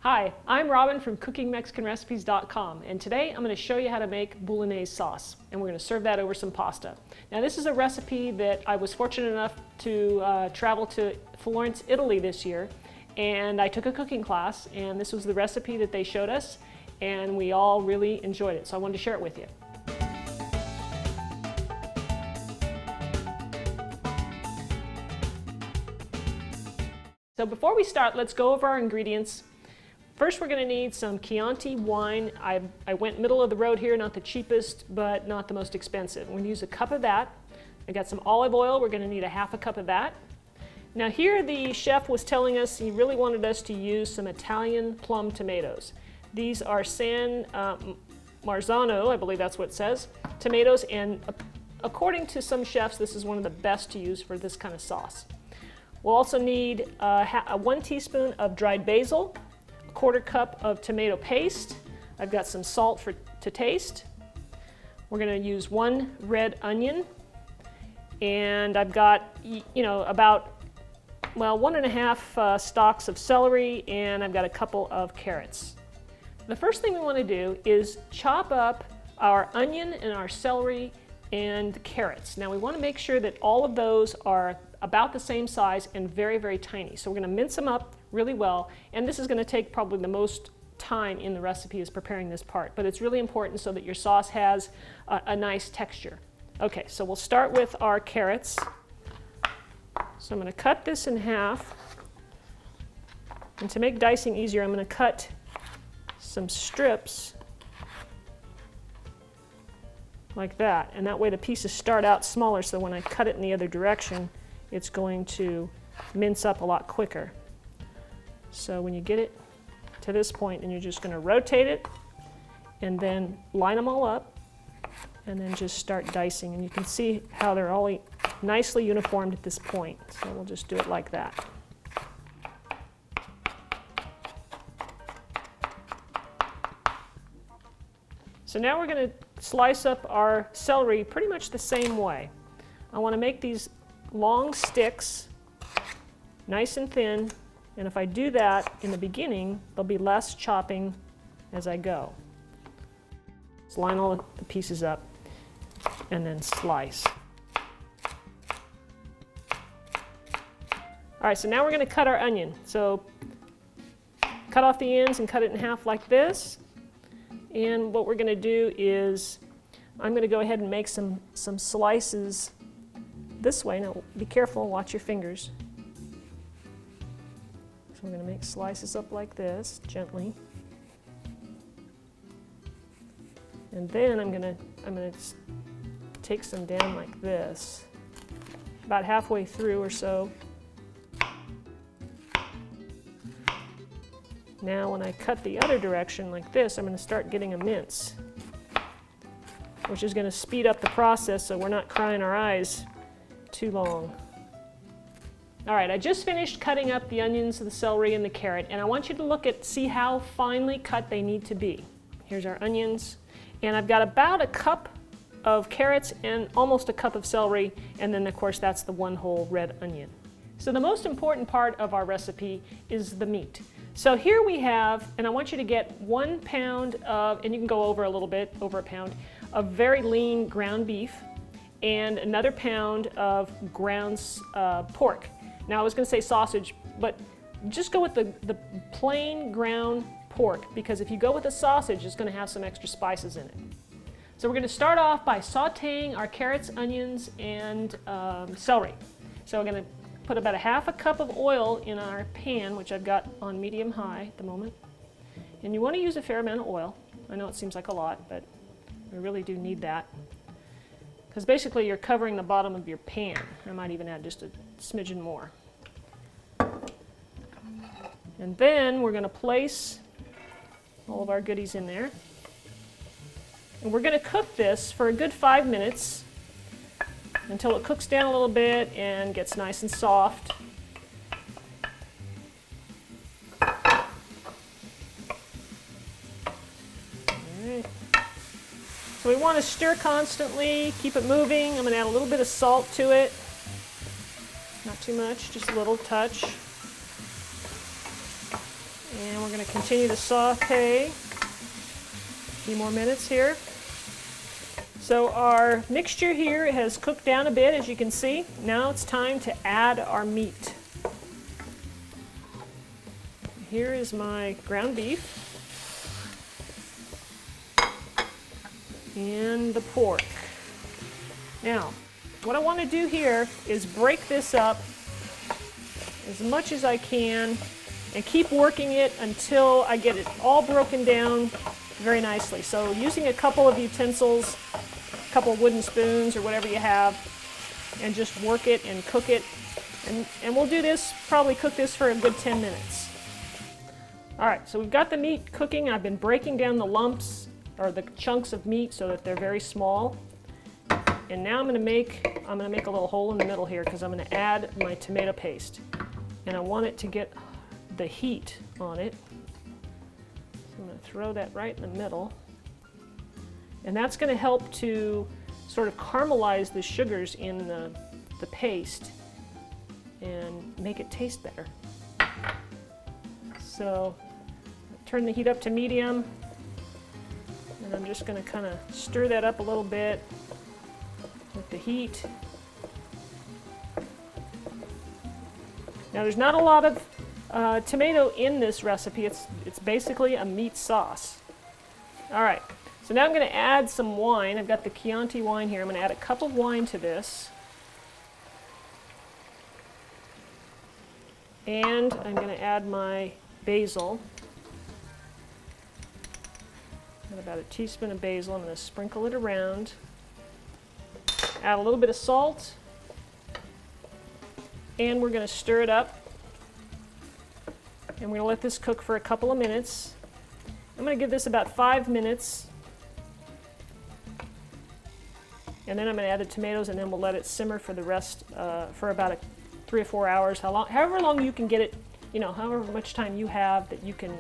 Hi, I'm Robin from CookingMexicanRecipes.com, and today I'm going to show you how to make Bolognese sauce, and we're going to serve that over some pasta. Now this is a recipe that I was fortunate enough to travel to Florence, Italy this year, and I took a cooking class, and this was the recipe that they showed us, and we all really enjoyed it, so I wanted to share it with you. So before we start, let's go over our ingredients. First, we're going to need some Chianti wine. I went middle of the road here, not the cheapest, but not the most expensive. We're going to use a cup of that. I got some olive oil. We're going to need a half a cup of that. Now here the chef was telling us he really wanted us to use some Italian plum tomatoes. These are San Marzano, I believe that's what it says, tomatoes, and according to some chefs, this is one of the best to use for this kind of sauce. We'll also need 1 teaspoon of dried basil, a 1/4 cup of tomato paste. I've got some salt to taste. We're going to use 1 red onion, and I've got, about 1.5 stalks of celery, and I've got a couple of carrots. The first thing we want to do is chop up our onion and our celery and the carrots. Now we want to make sure that all of those are about the same size and very, very tiny. So we're going to mince them up really well, and this is going to take probably the most time in the recipe is preparing this part, but it's really important so that your sauce has a nice texture. Okay, so we'll start with our carrots. So I'm going to cut this in half, and to make dicing easier, I'm going to cut some strips like that, and that way the pieces start out smaller, so when I cut it in the other direction, it's going to mince up a lot quicker. So when you get it to this point, and you're just going to rotate it and then line them all up and then just start dicing, and you can see how they're all nicely uniformed at this point. So we'll just do it like that. So now we're going to slice up our celery pretty much the same way. I want to make these long sticks, nice and thin, and if I do that in the beginning, there'll be less chopping as I go. Just line all the pieces up and then slice. All right, so now we're going to cut our onion. So cut off the ends and cut it in half like this. And what we're going to do is I'm going to go ahead and make some slices this way. Now be careful, watch your fingers. So I'm going to make slices up like this, gently. And then I'm going to take some down like this, about halfway through or so. Now when I cut the other direction like this, I'm going to start getting a mince, which is going to speed up the process so we're not crying our eyes too long. All right, I just finished cutting up the onions, the celery, and the carrot, and I want you to see how finely cut they need to be. Here's our onions, and I've got about a cup of carrots and almost a cup of celery, and then of course that's the 1 whole red onion. So the most important part of our recipe is the meat. So here we have, and I want you to get 1 pound of, and you can go over a little bit, over a pound, of very lean ground beef, and another pound of ground pork. Now I was going to say sausage, but just go with the plain ground pork, because if you go with the sausage, it's going to have some extra spices in it. So we're going to start off by sauteing our carrots, onions, and celery. So we're going to put about 1/2 cup of oil in our pan, which I've got on medium-high at the moment. And you want to use a fair amount of oil. I know it seems like a lot, but we really do need that, because basically you're covering the bottom of your pan. I might even add just a smidgen more. And then we're going to place all of our goodies in there. And we're going to cook this for a good 5 minutes until it cooks down a little bit and gets nice and soft. All right. So we want to stir constantly, keep it moving. I'm going to add a little bit of salt to it. Not too much, just a little touch. And we're going going to continue to saute a few more minutes here. So our mixture here has cooked down a bit, as you can see. Now it's time to add our meat. Here is my ground beef and the pork. Now, what I want to do here is break this up as much as I can and keep working it until I get it all broken down very nicely. So using a couple of utensils, a couple of wooden spoons or whatever you have, and just work it and cook it. And we'll do this, probably cook this for a good 10 minutes. All right, so we've got the meat cooking. I've been breaking down the lumps or the chunks of meat so that they're very small. And now I'm going to make a little hole in the middle here because I'm going to add my tomato paste. And I want it to get the heat on it. So I'm going to throw that right in the middle. And that's going to help to sort of caramelize the sugars in the paste and make it taste better. So turn the heat up to medium. And I'm just going to kind of stir that up a little bit with the heat. Now there's not a lot of tomato in this recipe. It's basically a meat sauce. All right, so now I'm going to add some wine. I've got the Chianti wine here. I'm going to add a cup of wine to this. And I'm going to add my basil. And about a teaspoon of basil. I'm going to sprinkle it around. Add a little bit of salt. And we're going to stir it up. And we're going to let this cook for a couple of minutes. I'm going to give this about 5 minutes. And then I'm going to add the tomatoes, and then we'll let it simmer for the rest, for about 3 or 4 hours. However long you can get it, however much time you have that you can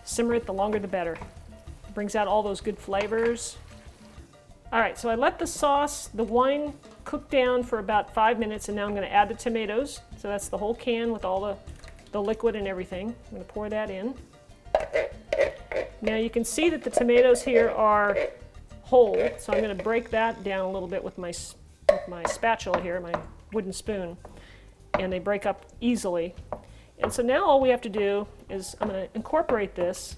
simmer it, the longer the better. It brings out all those good flavors. All right, so I let the sauce, the wine, cook down for about 5 minutes, and now I'm going to add the tomatoes. So that's the whole can with all the liquid and everything. I'm going to pour that in. Now you can see that the tomatoes here are whole, so I'm going to break that down a little bit with my spatula here, my wooden spoon, and they break up easily. And so now all we have to do is I'm going to incorporate this,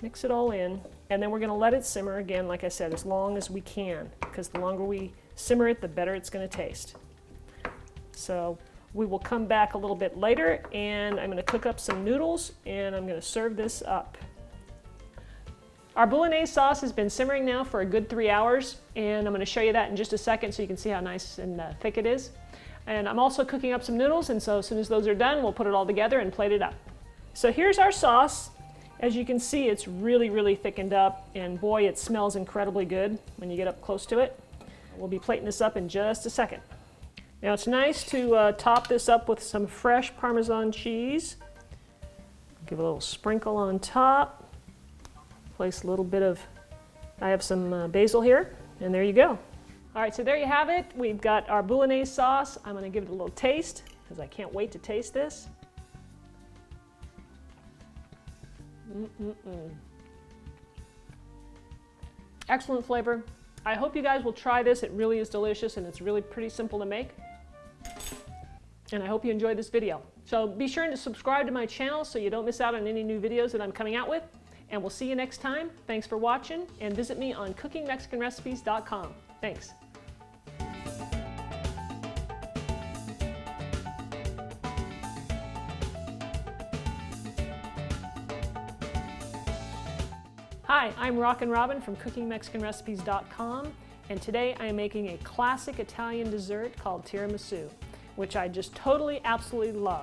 mix it all in, and then we're going to let it simmer again, like I said, as long as we can, because the longer we simmer it, the better it's going to taste. So we will come back a little bit later, and I'm going to cook up some noodles, and I'm going to serve this up. Our Bolognese sauce has been simmering now for a good 3 hours, and I'm going to show you that in just a second so you can see how nice and thick it is. And I'm also cooking up some noodles, and so as soon as those are done, we'll put it all together and plate it up. So here's our sauce. As you can see, it's really, really thickened up, and boy, it smells incredibly good when you get up close to it. We'll be plating this up in just a second. Now it's nice to top this up with some fresh Parmesan cheese. Give a little sprinkle on top. Place a little bit of, I have some basil here, and there you go. All right, so there you have it. We've got our Bolognese sauce. I'm gonna give it a little taste, because I can't wait to taste this. Excellent flavor. I hope you guys will try this. It really is delicious, and it's really pretty simple to make. And I hope you enjoyed this video. So be sure to subscribe to my channel so you don't miss out on any new videos that I'm coming out with. And we'll see you next time. Thanks for watching, and visit me on cookingmexicanrecipes.com. Thanks. Hi, I'm Rockin Robin from cookingmexicanrecipes.com, and today I am making a classic Italian dessert called tiramisu, which I just totally, absolutely love.